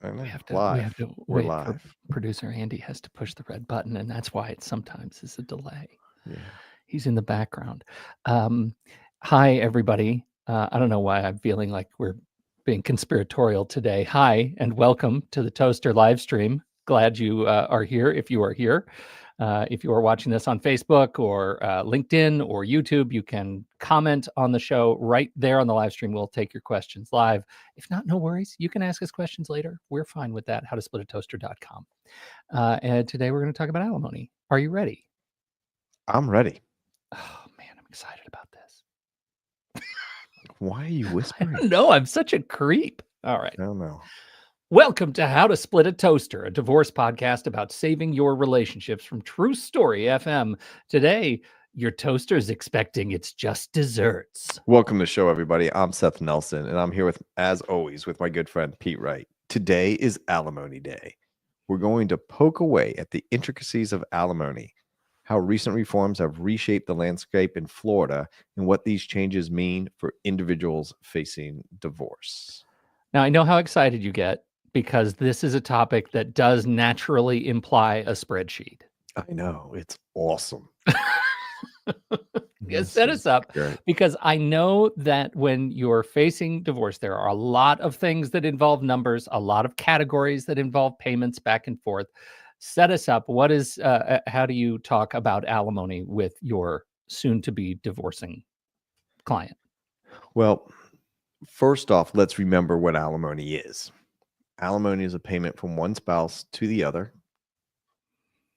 I know. We have to We're wait for live. producer Andy has to push the red button, and that's why it sometimes is a delay. Yeah. He's in the background. Hi, everybody. I don't know why I'm feeling like we're being conspiratorial today. Hi, and welcome to the Toaster live stream. Glad you are here. If you are here, if you are watching this on Facebook or LinkedIn or YouTube, you can comment on the show right there on the live stream. We'll take your questions live. If not, no worries. You can ask us questions later. We're fine with that. howtosplitatoaster.com. And today we're going to talk about alimony. Are you ready? I'm ready. Oh, man, I'm excited about this. Why are you I whispering? don't know. I'm such a creep. All right. I don't know. Welcome to How to Split a Toaster, a divorce podcast about saving your relationships from True Story FM. Today, your toaster is expecting its just desserts. Welcome to the show, everybody. I'm Seth Nelson, and I'm here with, as always, with my good friend Pete Wright. Today is Alimony Day. We're going to poke away at the intricacies of alimony, how recent reforms have reshaped the landscape in Florida, and what these changes mean for individuals facing divorce. Now, I know how excited you get because this is a topic that does naturally imply a spreadsheet. I know. It's awesome. Set us up because I know that when you're facing divorce, there are a lot of things that involve numbers, a lot of categories that involve payments back and forth. Set us up. What is, how do you talk about alimony with your soon to be divorcing client? Well, first off, let's remember what alimony is. Alimony is a payment from one spouse to the other,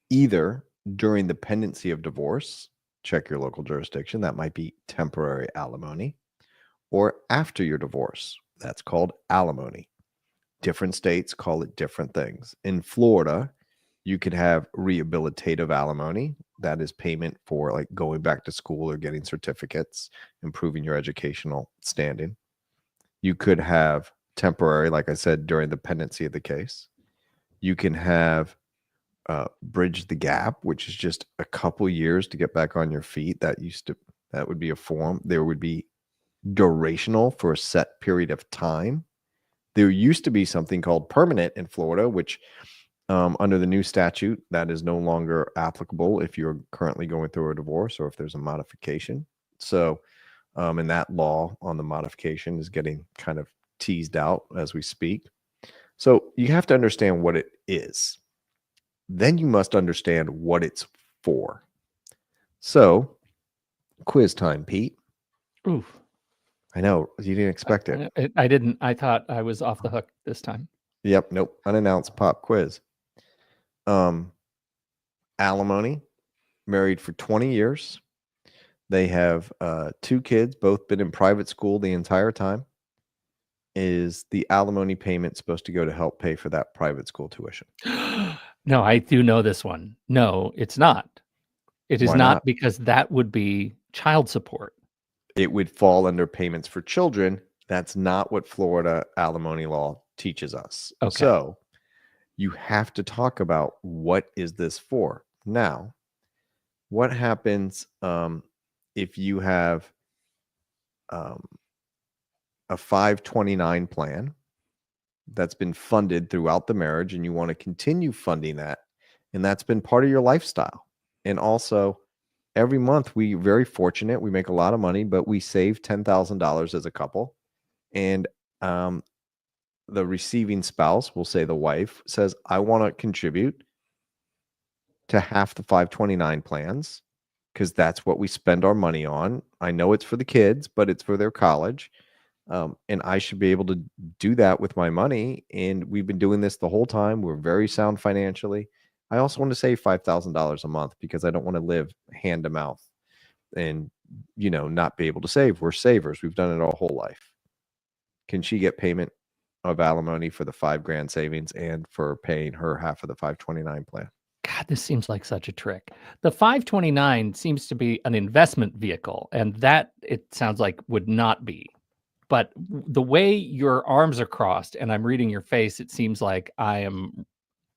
either during the pendency of divorce, check your local jurisdiction, that might be temporary alimony, or after your divorce, that's called alimony. Different states call it different things. In Florida, you could have rehabilitative alimony, that is payment for like going back to school or getting certificates, improving your educational standing. You could have temporary, like I said, during the pendency of the case. You can have bridge the gap, which is just a couple years to get back on your feet. That would be a form. There would be durational for a set period of time. There used to be something called permanent in Florida, which under the new statute, that is no longer applicable if you're currently going through a divorce or if there's a modification. So, and that law on the modification is getting kind of teased out as we speak. So you have to understand what it is. Then you must understand what it's for. So, quiz time, Pete. Oof. I know, you didn't expect it. I didn't. I thought I was off the hook this time. Yep, nope. Unannounced pop quiz. Alimony, married for 20 years. They have 2 kids, both been in private school the entire time. Is the alimony payment supposed to go to help pay for that private school tuition? No, I do know this one. No, it's not. It is not, because that would be child support. It would fall under payments for children. That's not what Florida alimony law teaches us. Okay. So you have to talk about what is this for. Now, what happens if you have a 529 plan that's been funded throughout the marriage and you want to continue funding that, and that's been part of your lifestyle? And also, every month we're very fortunate, we make a lot of money, but we save $10,000 as a couple, and the receiving spouse, we'll say the wife, says, I want to contribute to half the 529 plans because that's what we spend our money on. I know it's for the kids, but it's for their college. And I should be able to do that with my money. And we've been doing this the whole time. We're very sound financially. I also want to save $5,000 a month because I don't want to live hand to mouth and, not be able to save. We're savers. We've done it our whole life. Can she get payment of alimony for the $5,000 savings and for paying her half of the 529 plan? God, this seems like such a trick. The 529 seems to be an investment vehicle, and that, it sounds like, would not be. But the way your arms are crossed, and I'm reading your face, it seems like I'm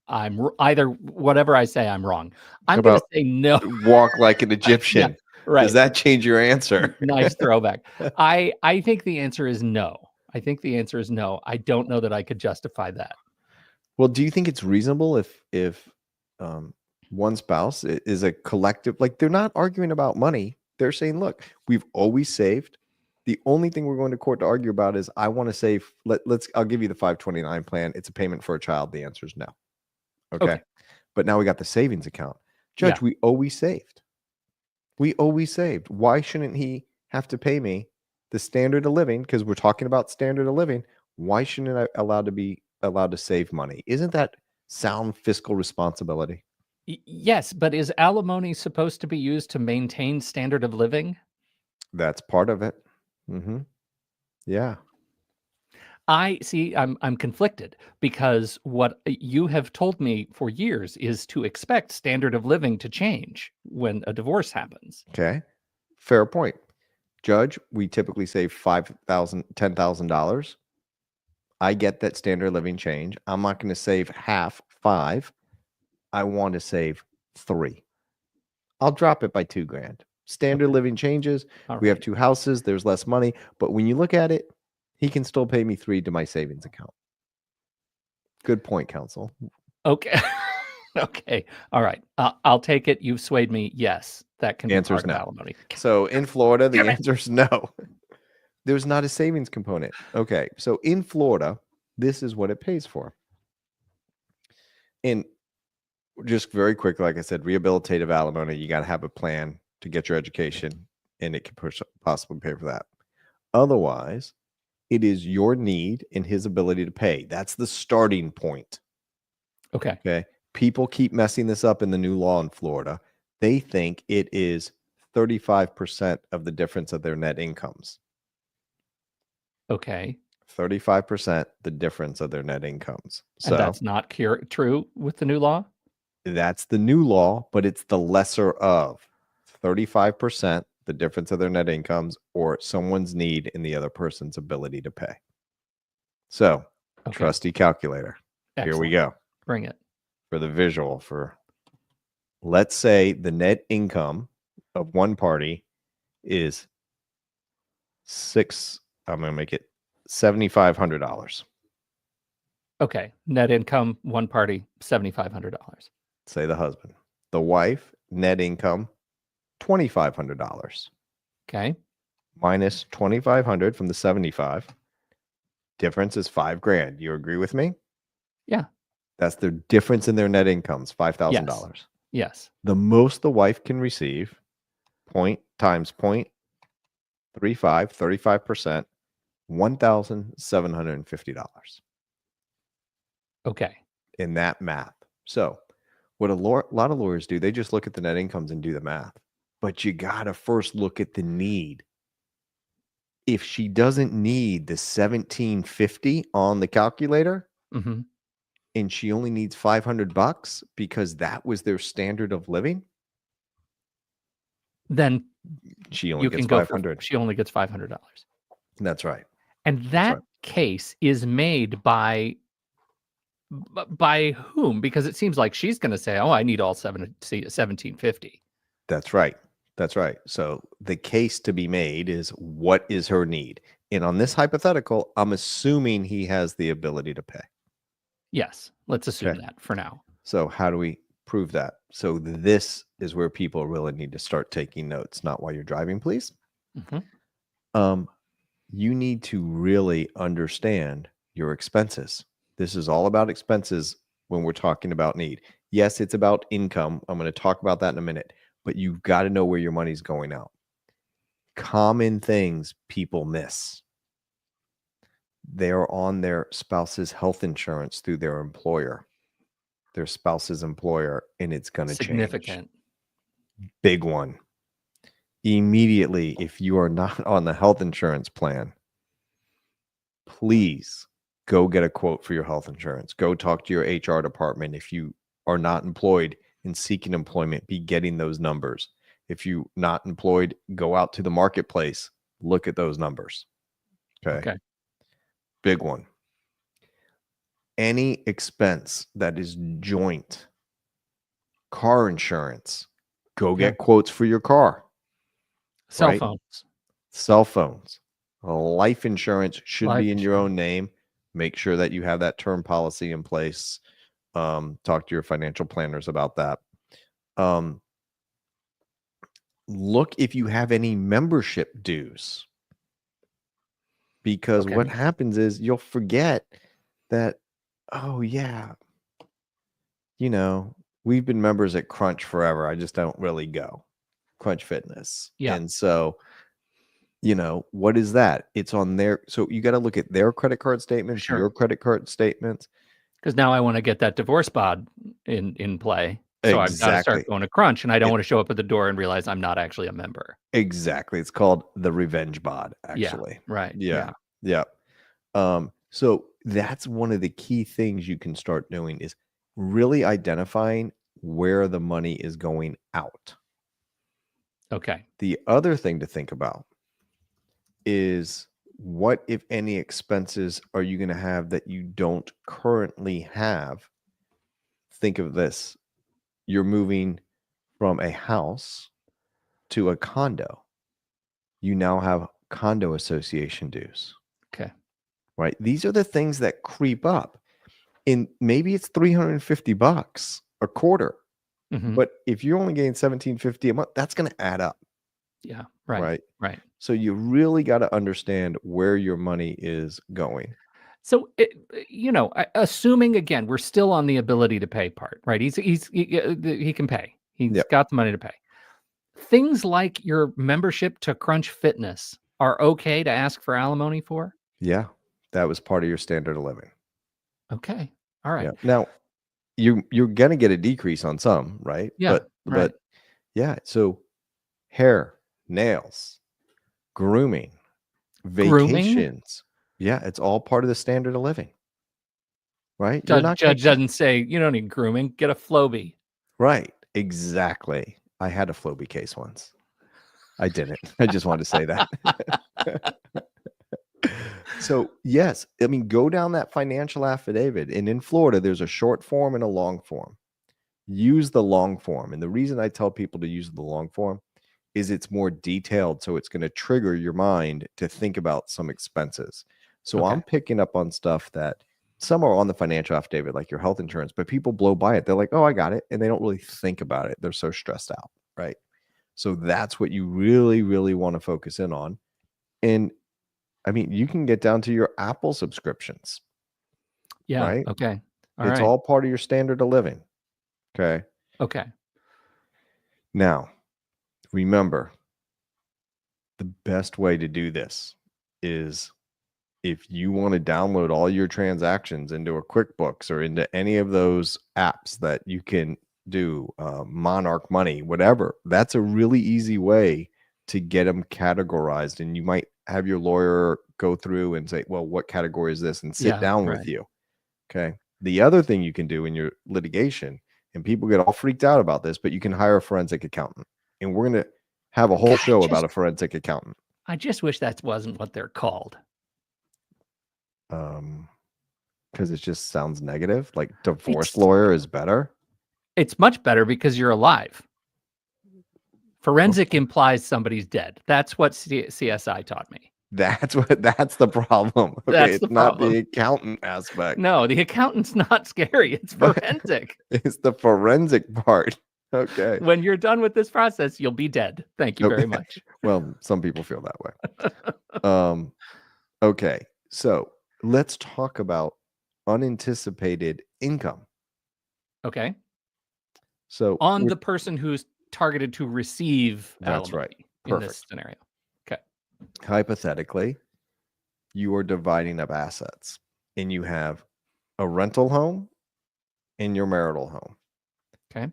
either, whatever I say, I'm wrong. I'm going to say no. Walk like an Egyptian. Yeah, right. Does that change your answer? Nice throwback. I think the answer is no. I think the answer is no. I don't know that I could justify that. Well, do you think it's reasonable if one spouse is a collective, like they're not arguing about money. They're saying, look, we've always saved. The only thing we're going to court to argue about is I want to save. I'll give you the 529 plan. It's a payment for a child. The answer is no. Okay. Okay. But now we got the savings account. Yeah. Judge, we always saved. We always saved. Why shouldn't he have to pay me the standard of living? Because we're talking about standard of living. Why shouldn't I be allowed to save money? Isn't that sound fiscal responsibility? Yes, but is alimony supposed to be used to maintain standard of living? That's part of it. Mm-hmm. Yeah. I see. I'm conflicted because what you have told me for years is to expect standard of living to change when a divorce happens. Okay. Fair point. Judge, we typically save $5,000, $10,000. I get that standard of living change. I'm not going to save half, five. I want to save three. I'll drop it by $2,000. Standard Okay. living changes. All We have right. 2 houses. There's less money. But when you look at it, he can still pay me three to my savings account. Good point, counsel. Okay. Okay. All right. I'll take it. You've swayed me. Yes, that can be Answer's part of no. alimony. So in Florida, the Damn it. answer is no. There's not a savings component. Okay. So in Florida, this is what it pays for. And just very quick, like I said, rehabilitative alimony, you got to have a plan to get your education, and it can possibly pay for that. Otherwise, it is your need and his ability to pay. That's the starting point. Okay. Okay. People keep messing this up in the new law in Florida. They think it is 35% of the difference of their net incomes. Okay. 35% the difference of their net incomes. And So that's not true with the new law? that's the new law, but it's the lesser of 35% the difference of their net incomes or someone's need and the other person's ability to pay. So, Okay. trusty calculator. Here we Excellent. go. Bring it. For the visual, let's say the net income of one party is I'm going to make it $7,500. Okay. Net income, one party, $7,500. Say the husband. The wife, net income, $2,500. Okay. Minus 2,500 from the 75. Difference is $5,000. You agree with me? Yeah. That's the difference in their net incomes, $5,000. Yes. The most the wife can receive, point times 0.35, 35%, $1,750. Okay. In that math. So what a lot of lawyers do, they just look at the net incomes and do the math. But you got to first look at the need. If she doesn't need the $1,750 on the calculator, Mm-hmm. and she only needs $500 because that was their standard of living, Then she only you gets can go $500. she only gets $500. That's right. And that case is made by whom? Because it seems like she's going to say, "Oh, I need all 1750." That's right. That's right. So the case to be made is, what is her need? And on this hypothetical, I'm assuming he has the ability to pay. Yes, let's assume that for now. So how do we prove that? So this is where people really need to start taking notes, not while you're driving, please. Mm-hmm. You need to really understand your expenses. This is all about expenses when we're talking about need. Yes, it's about income. I'm going to talk about that in a minute, but you've got to know where your money's going out. Common things people miss. They're on their spouse's health insurance through their employer, their spouse's employer, and it's going to change. Significant. Big one. Immediately, if you are not on the health insurance plan, please go get a quote for your health insurance. Go talk to your HR department. If you are not employed and seeking employment, be getting those numbers. If you're not employed, go out to the marketplace, look at those numbers. Okay. Big one. Any expense that is joint, car insurance, go get quotes for your car. Cell right? phones. Cell phones. Life insurance should be in your own name. Make sure that you have that term policy in place. Talk to your financial planners about that. Look if you have any membership dues, because what happens is you'll forget that, oh yeah, we've been members at Crunch forever. I just don't really go. Crunch Fitness. Yeah. And so, what is that? It's on there. So you got to look at their credit card statements, your credit card statements. Because now I want to get that divorce bod in play. So I've got to Exactly. start going to Crunch, and I don't want to show up at the door and realize I'm not actually a member. Exactly. It's called the revenge bod, actually. Yeah, right. Yeah. So that's one of the key things you can start doing, is really identifying where the money is going out. Okay. The other thing to think about is, what, if any, expenses are you going to have that you don't currently have? Think of this. You're moving from a house to a condo. You now have condo association dues. Okay. Right? These are the things that creep up. And maybe it's $350 a quarter. But if you're only getting $1,750 a month, that's going to add up. Yeah. Right. So you really got to understand where your money is going. So, assuming, again, we're still on the ability to pay part, right? He can pay. He's got the money to pay. Things like your membership to Crunch Fitness are okay to ask for alimony for? Yeah, that was part of your standard of living. Okay. All right. Yeah. Now, you're going to get a decrease on some, right? Yeah. But yeah, so hair, nails, grooming, vacations. Yeah, it's all part of the standard of living. Right? Judge doesn't say, you don't need grooming, get a Flowbee. Right. Exactly. I had a Flowbee case once. I didn't. I just wanted to say that. So, yes, I mean, go down that financial affidavit. And in Florida, there's a short form and a long form. Use the long form. And the reason I tell people to use the long form is it's more detailed. So it's going to trigger your mind to think about some expenses. So I'm picking up on stuff that some are on the financial affidavit, like your health insurance, but people blow by it. They're like, oh, I got it. And they don't really think about it. They're so stressed out. Right. So that's what you really, really want to focus in on. And I mean, you can get down to your Apple subscriptions. Yeah. Right. Okay. It's all part of your standard of living. Okay. Now, remember, the best way to do this is, if you want to download all your transactions into a QuickBooks or into any of those apps that you can do, Monarch Money, whatever, that's a really easy way to get them categorized. And you might have your lawyer go through and say, well, what category is this? And sit down with you. Okay. The other thing you can do in your litigation, and people get all freaked out about this, but you can hire a forensic accountant. And we're going to have a whole show about a forensic accountant. I just wish that wasn't what they're called. Because it just sounds negative. Like divorce lawyer is better. It's much better because you're alive. Forensic implies somebody's dead. That's what CSI taught me. That's the problem. Okay, That's it's not the accountant aspect. No, the accountant's not scary. It's forensic. It's the forensic part. Okay. When you're done with this process, you'll be dead. Thank you very much. Well, some people feel that way. Okay. So let's talk about unanticipated income. Okay. So on the person who's targeted to receive that's alimony. Right. Perfect. In this scenario. Okay. Hypothetically, you are dividing up assets and you have a rental home and your marital home. Okay.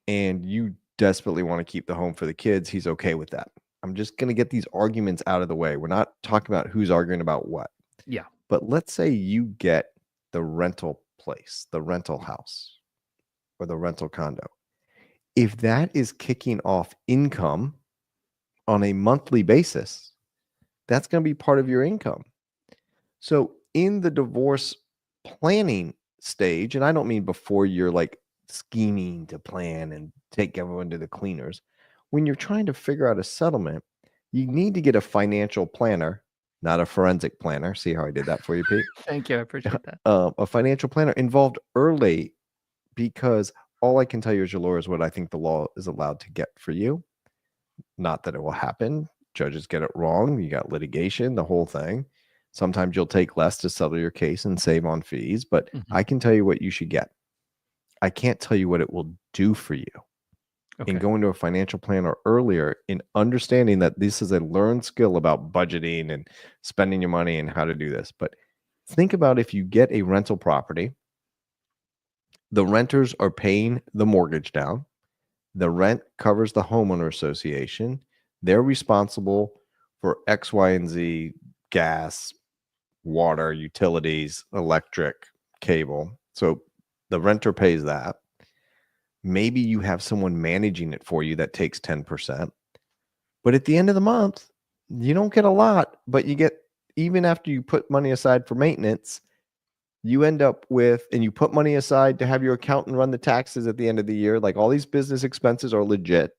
And you desperately want to keep the home for the kids. He's okay with that. I'm just going to get these arguments out of the way. We're not talking about who's arguing about what. Yeah. But let's say you get the rental place, the rental house, or the rental condo. If that is kicking off income on a monthly basis, that's going to be part of your income. So in the divorce planning stage, and I don't mean before you're like scheming to plan and take everyone to the cleaners, when you're trying to figure out a settlement, you need to get a financial planner not a forensic planner. See how I did that for you, Pete? Thank you. I appreciate that. A financial planner involved early, because all I can tell you as your lawyer is what I think the law is allowed to get for you. Not that it will happen. Judges get it wrong. You got litigation, the whole thing. Sometimes you'll take less to settle your case and save on fees, but I can tell you what you should get. I can't tell you what it will do for you. Okay. In going to a financial planner earlier, in understanding that this is a learned skill about budgeting and spending your money and how to do this. But think about if you get a rental property, the renters are paying the mortgage down. The rent covers the homeowner association. They're responsible for X, Y, and Z, gas, water, utilities, electric, cable. So the renter pays that. Maybe you have someone managing it for you that takes 10%. But at the end of the month, you don't get a lot, but you get, even after you put money aside for maintenance, you end up with, and you put money aside to have your accountant run the taxes at the end of the year. Like, all these business expenses are legit,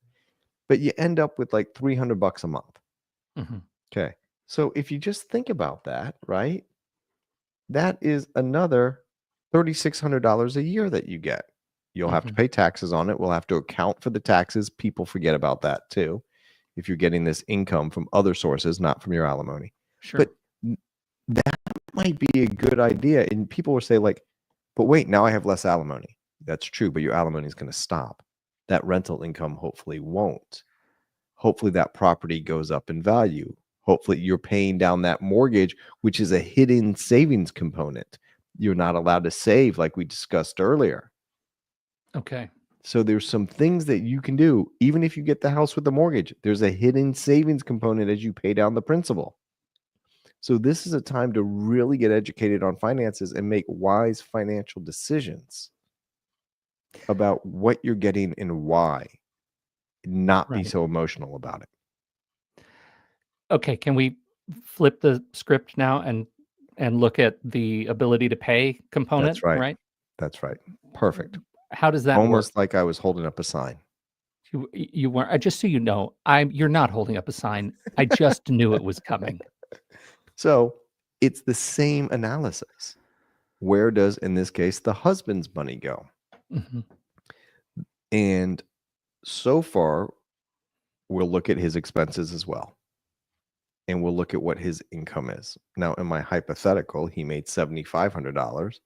but you end up with like $300 a month. Okay. So if you just think about that, right? That is another $3,600 a year that you get. You'll have to pay taxes on it. We'll have to account for the taxes. People forget about that too. If you're getting this income from other sources, not from your alimony. Sure. But that might be a good idea. And people will say, like, but wait, now I have less alimony. That's true, but your alimony is going to stop. That rental income hopefully won't. Hopefully that property goes up in value. Hopefully you're paying down that mortgage, which is a hidden savings component. You're not allowed to save, like we discussed earlier. Okay. So there's some things that you can do. Even if you get the house with the mortgage, there's a hidden savings component as you pay down the principal. So this is a time to really get educated on finances and make wise financial decisions about what you're getting and why. Not be so emotional about it. Okay. Can we flip the script now and look at the ability to pay component? That's right. That's right. Perfect. How does that Almost work? like I was holding up a sign. You weren't. Just so you know, you're not holding up a sign. I just knew it was coming. So it's the same analysis. Where does, in this case, the husband's money go? And so far, we'll look at his expenses as well. And we'll look at what his income is. Now, in my hypothetical, he made $7,500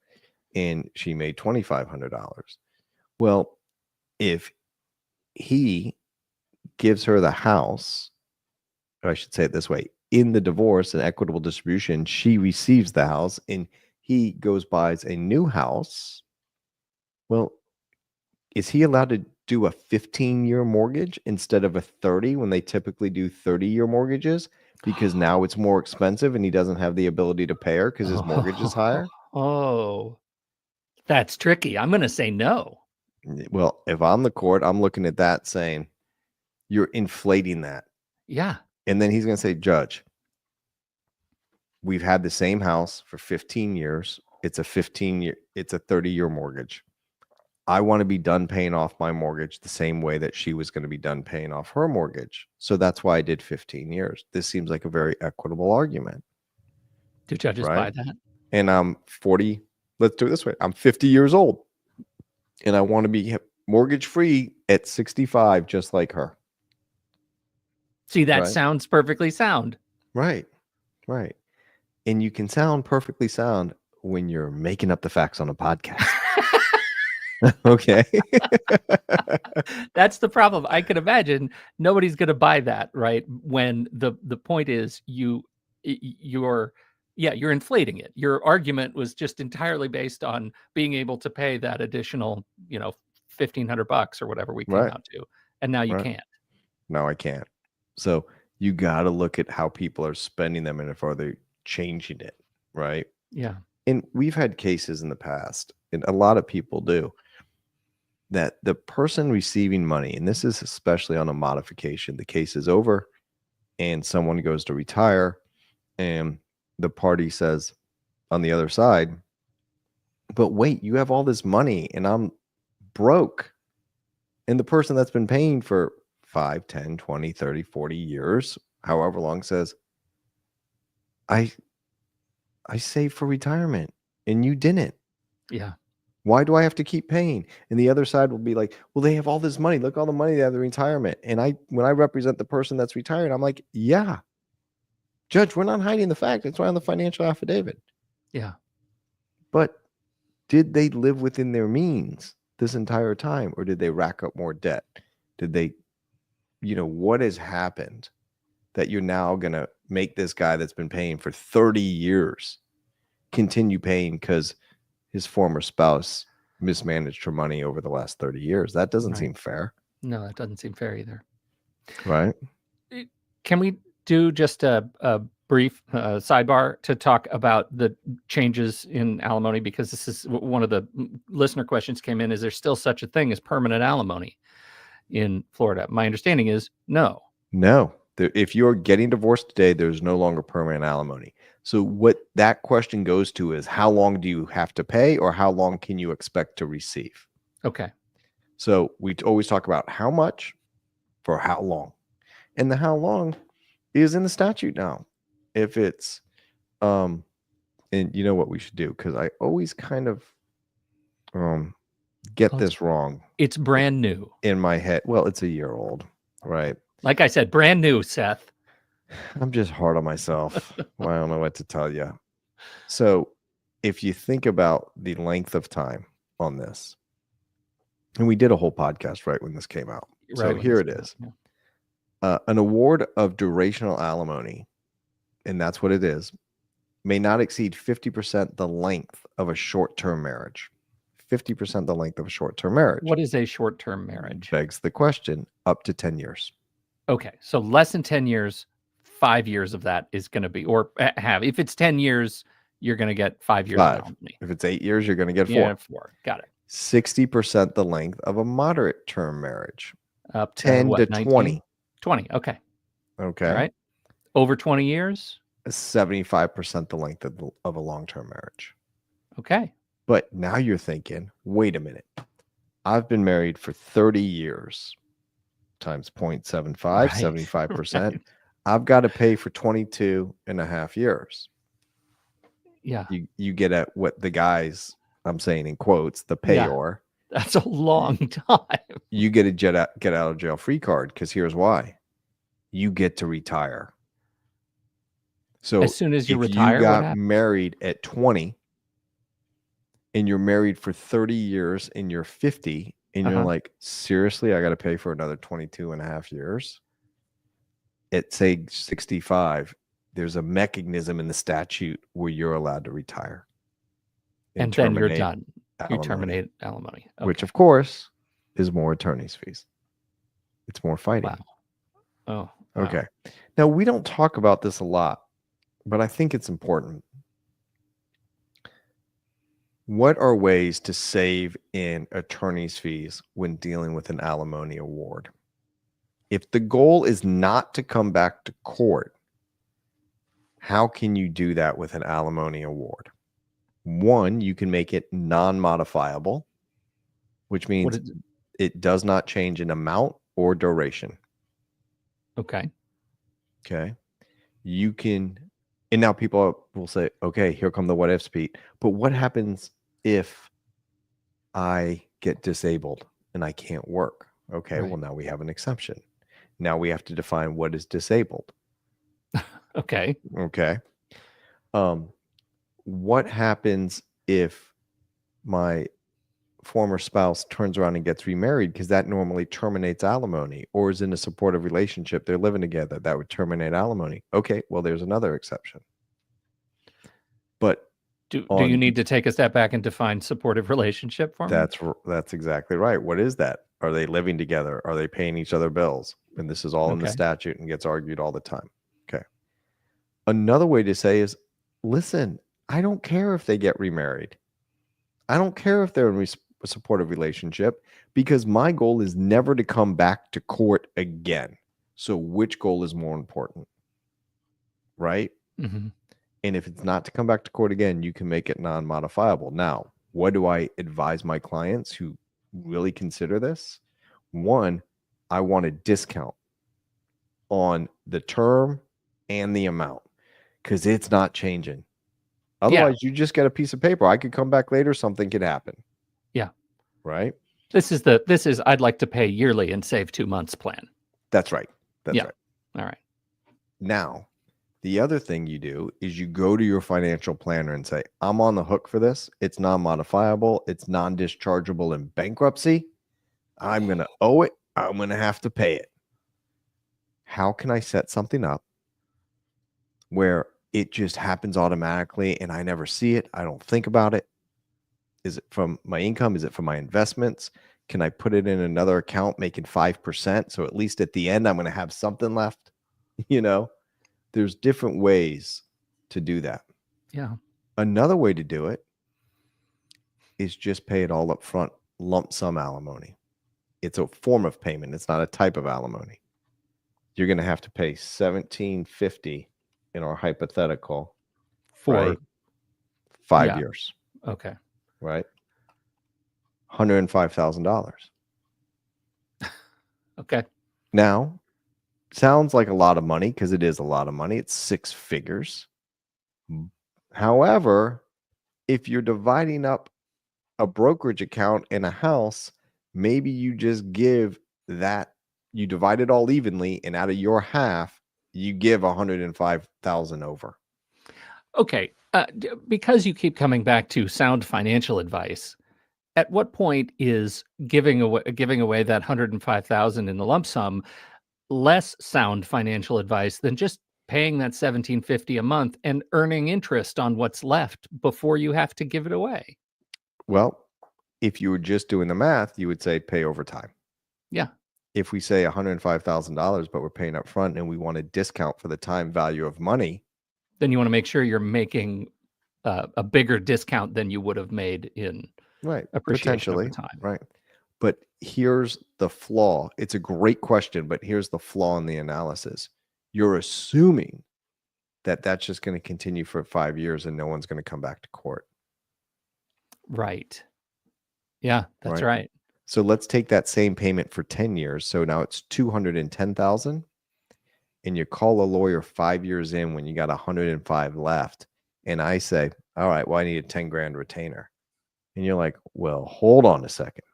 and she made $2,500. Well, if he gives her the house, or I should say it this way, in the divorce and equitable distribution, she receives the house and he goes buys a new house. Well, is he allowed to do a 15-year mortgage instead of a 30 when they typically do 30-year mortgages? Because now it's more expensive and he doesn't have the ability to pay her because his mortgage is higher? Oh, that's tricky. I'm going to say no. Well, if I'm the court, I'm looking at that saying, you're inflating that. Yeah. And then he's going to say, Judge, we've had the same house for 15 years. It's a 30-year mortgage. I want to be done paying off my mortgage the same way that she was going to be done paying off her mortgage. So that's why I did 15 years. This seems like a very equitable argument. Do judges buy that? And I'm 40. Let's do it this way. I'm 50 years old and I want to be mortgage free at 65, just like her. See, that sounds perfectly sound. Right. Right. And you can sound perfectly sound when you're making up the facts on a podcast. Okay. That's the problem. I can imagine nobody's going to buy that, right? When the point is you're inflating it. Your argument was just entirely based on being able to pay that additional, $1,500 or whatever we came out to. And now you can't. No, I can't. So you got to look at how people are spending them and if are they changing it, right? Yeah. And we've had cases in the past, and a lot of people do, that the person receiving money, and this is especially on a modification, the case is over and someone goes to retire and the party says on the other side, but wait, you have all this money and I'm broke. And the person that's been paying for 5, 10, 20, 30, 40 years, however long, says, I saved for retirement and you didn't. Yeah. Why do I have to keep paying? And the other side will be like, well, they have all this money. Look, all the money they have in retirement. And when I represent the person that's retired, I'm like, yeah, Judge, we're not hiding the fact. It's right on the financial affidavit. Yeah. But did they live within their means this entire time, or did they rack up more debt? Did they, what has happened that you're now going to make this guy that's been paying for 30 years continue paying because his former spouse mismanaged her money over the last 30 years? That doesn't seem fair. No, that doesn't seem fair either. Right. Can we do just a brief sidebar to talk about the changes in alimony? Because this is one of the listener questions came in. Is there still such a thing as permanent alimony in Florida? My understanding is no. No. If you're getting divorced today, there's no longer permanent alimony. So what that question goes to is, how long do you have to pay, or how long can you expect to receive? Okay. So we always talk about how much for how long. And the how long is in the statute now. If it's and you know what we should do, because I always kind of get this wrong. It's brand new in my head. Well, it's a year old, right? Like I said, brand new, Seth. I'm just hard on myself. Well, I don't know what to tell you. So if you think about the length of time on this, and we did a whole podcast right when this came out. So here it is. An award of durational alimony, and that's what it is, may not exceed 50% the length of a short-term marriage. 50% the length of a short-term marriage. What is a short-term marriage? Begs the question, up to 10 years. Okay, so less than 10 years, 5 years of that is going to be, or if it's 10 years, you're going to get 5 years of alimony. If it's 8 years, you're going to get 4. Yeah, 4. Got it. 60% the length of a moderate term marriage. Up to 10 what, to 19? 20. 20, okay. Okay. All right. Over 20 years? 75% the length of a long-term marriage. Okay. But now you're thinking, wait a minute. I've been married for 30 years times 0.75, 75%. Right. I've got to pay for 22 and a half years. Yeah. You get at what the guys, I'm saying in quotes, the payor. Yeah. That's a long time. You get a get out of jail free card, because here's why. You get to retire. So as soon as you if retire, you got married at 20 and you're married for 30 years and you're 50 and you're like, seriously, I got to pay for another 22 and a half years. At say 65, there's a mechanism in the statute where you're allowed to retire. And then you're done. Alimony. You terminate alimony. Okay. Which, of course, is more attorney's fees. It's more fighting. Wow. Oh. Wow. Okay. Now, we don't talk about this a lot, but I think it's important. What are ways to save in attorney's fees when dealing with an alimony award? If the goal is not to come back to court, how can you do that with an alimony award? One, you can make it non-modifiable, which means it does not change in amount or duration. Okay. Okay. You can, and now people will say, okay, here come the what ifs, Pete. But what happens if I get disabled and I can't work? Okay, well, now we have an exception. Now we have to define what is disabled. Okay. Okay. What happens if my former spouse turns around and gets remarried? Because that normally terminates alimony, or is in a supportive relationship, they're living together, that would terminate alimony. Okay, well, there's another exception. But do you need to take a step back and define supportive relationship for me? That's exactly right. What is that? Are they living together? Are they paying each other bills? And this is all in the statute and gets argued all the time. Okay. Another way to say is, listen, I don't care if they get remarried. I don't care if they're in a supportive relationship, because my goal is never to come back to court again. So which goal is more important? Right? Mm-hmm. And if it's not to come back to court again, you can make it non-modifiable. Now, what do I advise my clients who really consider this? One, I want a discount on the term and the amount. because it's not changing. Yeah. Otherwise, you just get a piece of paper. I could come back later. Something could happen. Yeah. Right. This is I'd like to pay yearly and save 2 months plan. That's right. That's Yeah. right. All right. Now, the other thing you do is you go to your financial planner and say, I'm on the hook for this. It's non-modifiable. It's non-dischargeable in bankruptcy. I'm going to owe it. I'm going to have to pay it. How can I set something up where it just happens automatically and I never see it? I don't think about it. Is it from my income? Is it from my investments? Can I put it in another account making 5%? So at least at the end, I'm going to have something left. You know, there's different ways to do that. Yeah. Another way to do it is just pay it all up front, lump sum alimony. It's a form of payment. It's not a type of alimony. You're going to have to pay $1,750 in our hypothetical For right? 5 yeah. years, Okay. right? $105,000. Okay. Now, sounds like a lot of money because it is a lot of money. It's 6 figures. However, if you're dividing up a brokerage account in a house, maybe you just give that, you divide it all evenly, and out of your half, you give 105,000 over. Okay. Because you keep coming back to sound financial advice, at what point is giving away that 105,000 in the lump sum less sound financial advice than just paying that 1750 a month and earning interest on what's left before you have to give it away? Well, if you were just doing the math, you would say pay over time. Yeah. If we say $105,000, but we're paying up front and we want a discount for the time value of money, then you want to make sure you're making a bigger discount than you would have made in right, appreciation over potentially, time. right. But here's the flaw. It's a great question, but here's the flaw in the analysis. You're assuming that that's just going to continue for 5 years and no one's going to come back to court. Right. Yeah, that's right. So let's take that same payment for 10 years. So now it's 210,000 and you call a lawyer 5 years in when you got 105 left. And I say, all right, well, I need a 10 grand retainer. And you're like, well, hold on a second.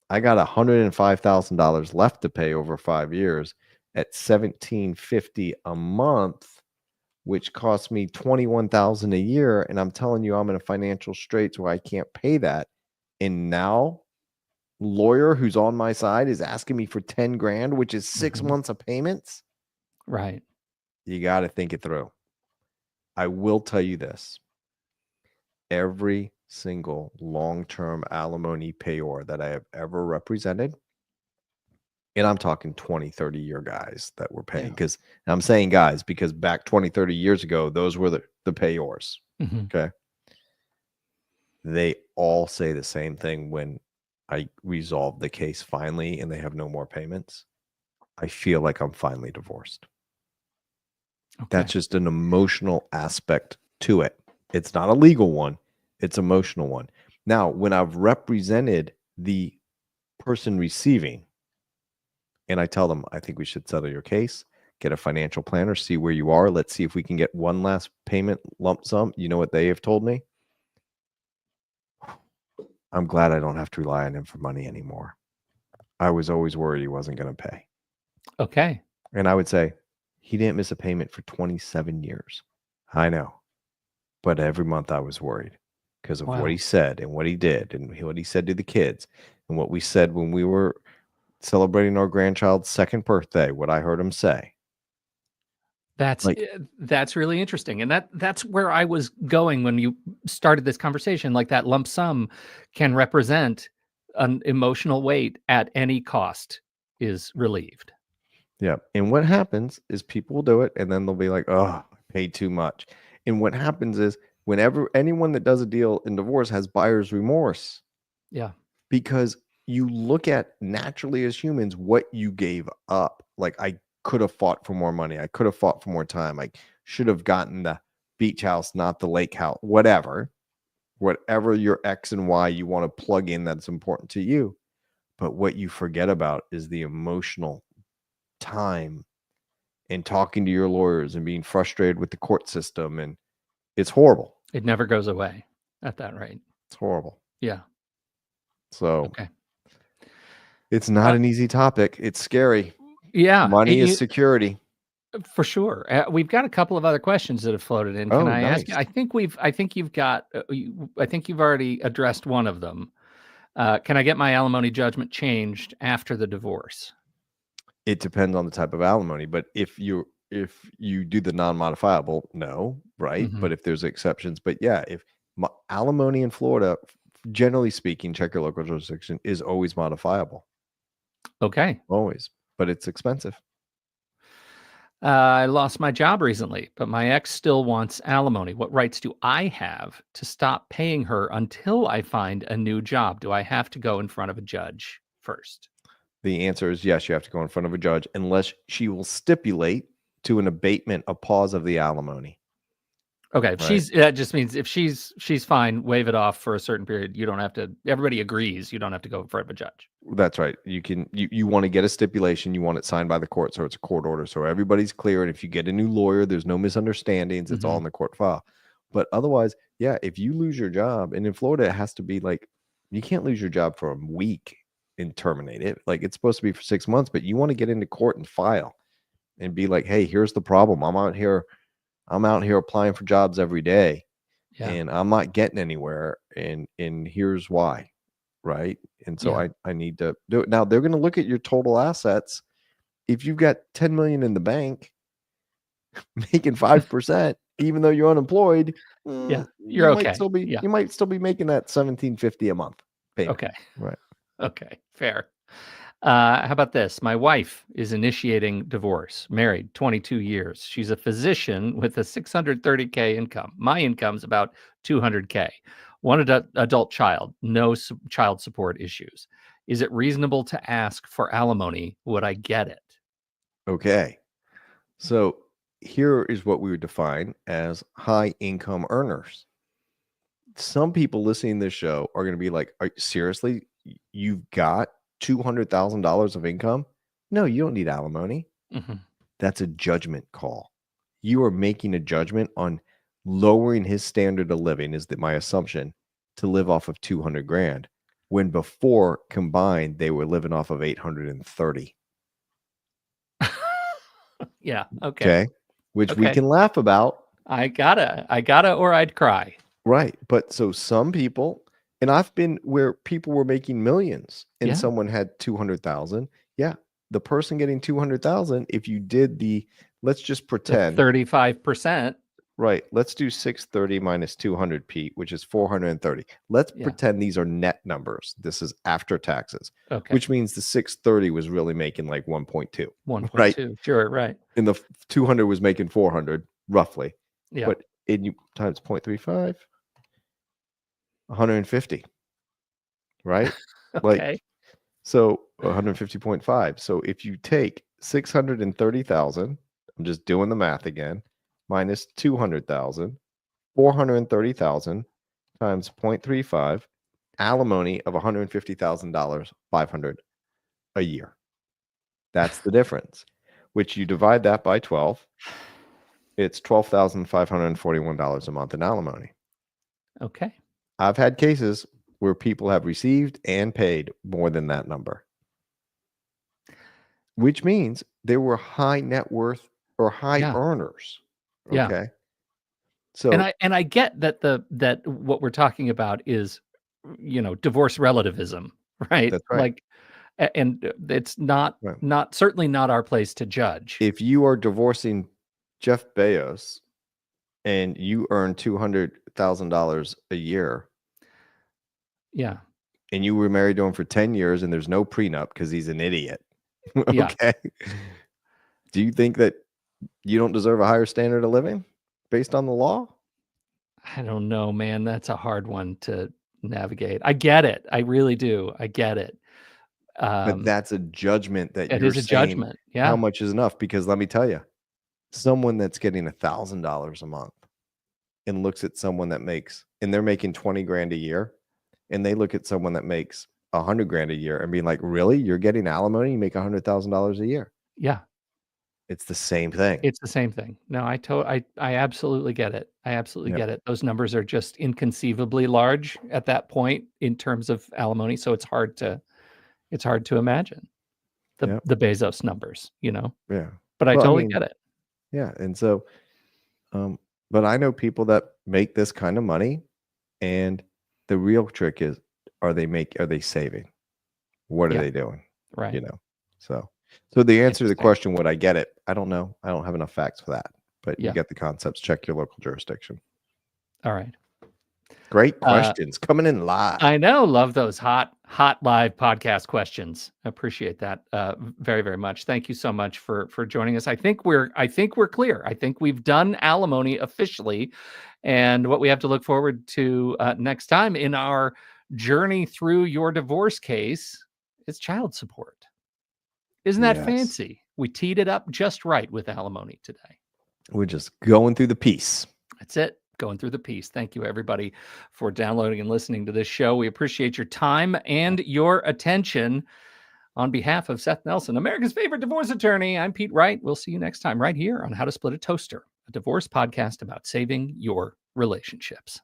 I got $105,000 left to pay over 5 years at $1,750 a month, which costs me $21,000 a year. And I'm telling you, I'm in a financial straits where I can't pay that. And now, lawyer who's on my side is asking me for 10 grand, which is 6 months of payments. Right. You got to think it through. I will tell you this. Every single long-term alimony payor that I have ever represented, and I'm talking 20, 30-year guys that were paying, because I'm saying guys because back 20, 30 years ago, those were the payors. Okay. They all say the same thing when I resolve the case finally and they have no more payments. I feel like I'm finally divorced. Okay. That's just an emotional aspect to it. It's not a legal one. It's an emotional one. Now, when I've represented the person receiving and I tell them, I think we should settle your case, get a financial planner, see where you are. Let's see if we can get one last payment lump sum. You know what they have told me? I'm glad I don't have to rely on him for money anymore. I was always worried he wasn't going to pay. Okay. And I would say, he didn't miss a payment for 27 years. I know. But every month I was worried because of what he said and what he did and what he said to the kids and what we said when we were celebrating our grandchild's 2nd birthday, what I heard him say. That's really interesting. And that's where I was going when you started this conversation. Like, that lump sum can represent an emotional weight at any cost is relieved. Yeah. And what happens is people will do it and then they'll be like, oh, I paid too much. And what happens is whenever anyone that does a deal in divorce has buyer's remorse. Yeah. Because you look at naturally as humans what you gave up. Like, I could have fought for more money. I could have fought for more time. I should have gotten the beach house, not the lake house, whatever your X and Y you want to plug in that's important to you. But what you forget about is the emotional time and talking to your lawyers and being frustrated with the court system. And it's horrible. It never goes away at that rate. It's horrible. Yeah. So Okay. it's not an easy topic. It's scary. Yeah. Money is security. For sure. We've got a couple of other questions that have floated in. Can I ask you? I think you've already addressed one of them. Can I get my alimony judgment changed after the divorce? It depends on the type of alimony, but if you do the non-modifiable, no, right? Mhm. But if there's exceptions, but yeah, if alimony in Florida, generally speaking, check your local jurisdiction, is always modifiable. Okay. Always, but it's expensive. I lost my job recently, but my ex still wants alimony. What rights do I have to stop paying her until I find a new job? Do I have to go in front of a judge first? The answer is yes, you have to go in front of a judge unless she will stipulate to an abatement, a pause of the alimony. Okay, that just means if she's fine, waive it off for a certain period. You don't have to. Everybody agrees. You don't have to go in front of a judge. That's right. You want to get a stipulation. You want it signed by the court, so it's a court order, so everybody's clear. And if you get a new lawyer, there's no misunderstandings. It's all in the court file. But otherwise, yeah, if you lose your job, and in Florida, it has to be like you can't lose your job for a week and terminate it. Like it's supposed to be for 6 months, but you want to get into court and file and be like, hey, here's the problem. I'm out here applying for jobs every day, and I'm not getting anywhere, and here's why, right? And so I need to do it. Now they're going to look at your total assets. If you've got 10 million in the bank, making 5%, even though you're unemployed, you're okay. You might still be making that $1,750 a month payment. Okay, right. Okay, fair. How about this? My wife is initiating divorce, married 22 years. She's a physician with a $630K income. My income's about $200K. One adult child, no child support issues. Is it reasonable to ask for alimony? Would I get it? Okay. So here is what we would define as high income earners. Some people listening to this show are going to be like, seriously, you've got $200,000 of income? No, you don't need alimony. That's a judgment call. You are making a judgment on lowering his standard of living, is that my assumption, to live off of 200 grand, when before combined, they were living off of 830. Yeah. Okay. Which we can laugh about. I gotta, or I'd cry. Right. But so some people, and I've been where people were making millions and someone had 200,000. Yeah. The person getting 200,000, if you did let's just pretend 35%. Right. Let's do 630 minus 200, Pete, which is 430. Let's pretend these are net numbers. This is after taxes, which means the 630 was really making like 1.2. 1.2. Right? Sure. Right. And the 200 was making 400 roughly. Yeah. But you times 0.35, 150. Right? Okay. So 150.5. So if you take 630,000, I'm just doing the math again, minus 200,000, 430,000 times 0.35, alimony of $150,000, 500 a year. That's the difference, which you divide that by 12. It's $12,541 a month in alimony. Okay. I've had cases where people have received and paid more than that number, which means they were high net worth or high earners. Okay. So and I get that that what we're talking about is, divorce relativism, right? That's right. Like, and it's certainly not our place to judge. If you are divorcing Jeff Bezos and you earn $200,000 a year. Yeah. And you were married to him for 10 years and there's no prenup because he's an idiot. Okay. Do you think that you don't deserve a higher standard of living based on the law? I don't know, man. That's a hard one to navigate. I get it. I really do. I get it. But that's a judgment that it you're is a saying judgment. Yeah. How much is enough? Because let me tell you, someone that's getting $1,000 a month and looks at someone that makes, and they're making 20 grand a year, and they look at someone that makes 100 grand a year and being like, really? You're getting alimony? You make $100,000 a year? Yeah. It's the same thing. It's the same thing. No, I absolutely get it. I absolutely Yep. get it. Those numbers are just inconceivably large at that point in terms of alimony, so it's hard to imagine Yep. the Bezos numbers, Yeah. but I Well, I totally mean, get it. yeah. And so, but I know people that make this kind of money, and the real trick is, are they saving? What are Yeah, they doing? right. You know? So the answer to the Interesting. question, would I get it? I don't know. I don't have enough facts for that, but you Yeah. get the concepts. Check your local jurisdiction. All right. Great questions coming in live. I know. Love those hot live podcast questions. Appreciate that very, very much. Thank you so much for joining us. I think we're clear. I think we've done alimony officially, and what we have to look forward to next time in our journey through your divorce case is child support. Isn't that Yes. fancy? We teed it up just right with alimony today. We're just going through the piece. That's it. Going through the piece. Thank you, everybody, for downloading and listening to this show. We appreciate your time and your attention. On behalf of Seth Nelson, America's favorite divorce attorney, I'm Pete Wright. We'll see you next time right here on How to Split a Toaster, a divorce podcast about saving your relationships.